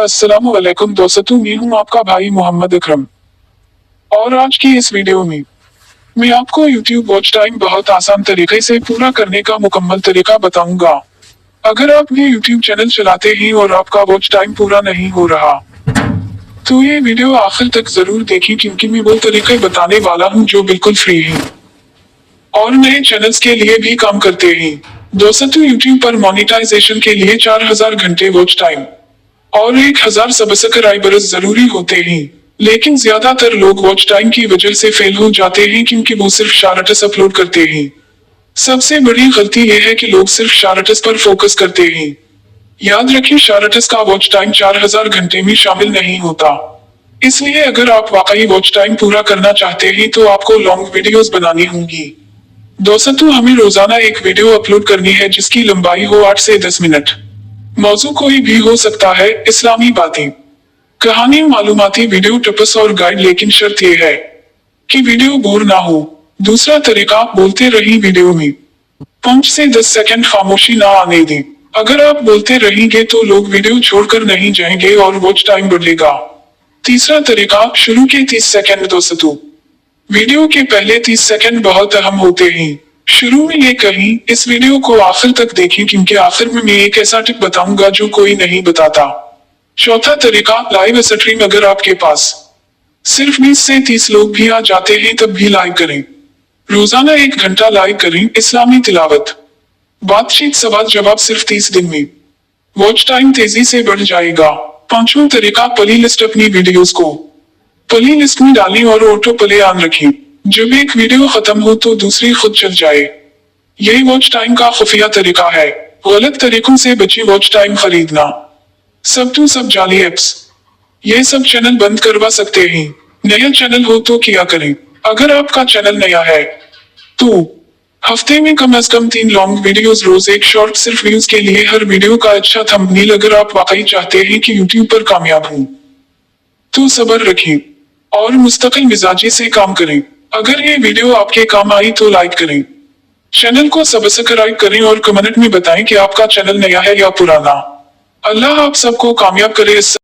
अस्सलाम वालेकुम दोस्तों, मैं हूं आपका भाई मोहम्मद अकरम। और आज की इस वीडियो में मैं आपको YouTube वॉच टाइम बहुत आसान तरीके से पूरा करने का मुकम्मल तरीका बताऊंगा। अगर आप भी YouTube चैनल चलाते हैं और आपका वॉच टाइम पूरा नहीं हो रहा, तो ये वीडियो आखिर तक जरूर देखें, क्योंकि मैं वो तरीके बताने वाला हूँ जो बिल्कुल फ्री है और नए चैनल्स के लिए भी काम करते हैं। दोस्तों, YouTube पर मोनेटाइजेशन के लिए 4000 घंटे वॉच टाइम और 1000 सब्सक्राइबर्स जरूरी होते हैं, लेकिन ज्यादातर लोग वॉच टाइम की वजह से फेल हो जाते हैं क्योंकि वो सिर्फ शॉर्ट्स अपलोड करते हैं। सबसे बड़ी गलती यह है कि लोग सिर्फ शॉर्ट्स पर फोकस करते हैं। याद रखिए, शॉर्ट्स का वॉच टाइम 4000 घंटे में शामिल नहीं होता। इसलिए अगर आप वाकई वॉच टाइम पूरा करना चाहते हैं तो आपको लॉन्ग वीडियोस बनानी होंगी। दोस्तों, हमें रोजाना एक वीडियो अपलोड करनी है जिसकी लंबाई हो 8 से 10 मिनट। मौजू कोई भी हो सकता है, इस्लामी बातें, कहानी, मालूमाती वीडियो, टिप्स और गाइड, लेकिन शर्त यह है कि वीडियो बोर ना हो। दूसरा तरीका, बोलते रहिए वीडियो में 5 से 10 सेकंड खामोशी ना आने दें। अगर आप बोलते रहेंगे तो लोग वीडियो छोड़कर नहीं जाएंगे और वॉच टाइम बढ़ेगा। तीसरा तरीका, शुरू के 30 सेकंड। दोस्तों, वीडियो के पहले 30 सेकंड बहुत अहम होते हैं। शुरू में ये कहीं, इस वीडियो को आखिर तक देखें क्योंकि आखिर में मैं एक ऐसा टिप बताऊंगा जो कोई नहीं बताता। चौथा तरीका, लाइव स्ट्रीम। अगर आपके पास सिर्फ 20 से 30 लोग भी आ जाते हैं तब भी लाइव करें। रोजाना 1 घंटा लाइव करें। इस्लामी तिलावत, बातचीत, सवाल जवाब, सिर्फ 30 दिन में वॉच टाइम तेजी से बढ़ जाएगा। पांचवा तरीका, प्ले लिस्ट। अपनी वीडियोस को प्ले लिस्ट में डालें और ऑटो प्ले ऑन रखें। जब एक वीडियो खत्म हो तो दूसरी खुद चल जाए। यही वॉच टाइम का खुफिया तरीका है। गलत तरीकों से बचे वॉच टाइम खरीदना। सब जाली एप्स, ये सब चैनल बंद करवा सकते हैं। नया चैनल हो तो क्या करें? अगर आपका चैनल नया है तो हफ्ते में कम से कम 3 लॉन्ग वीडियोस, रोज एक शॉर्ट, सिर्फ व्यूज के लिए। हर वीडियो का अच्छा थंबनेल। अगर आप वाकई चाहते हैं कि यूट्यूब पर कामयाब हो तो सब्र रखें और मुस्तकिल मिजाजी से काम करें। अगर ये वीडियो आपके काम आई तो लाइक करें, चैनल को सब्सक्राइब करें और कमेंट में बताएं कि आपका चैनल नया है या पुराना। अल्लाह आप सबको कामयाब करे।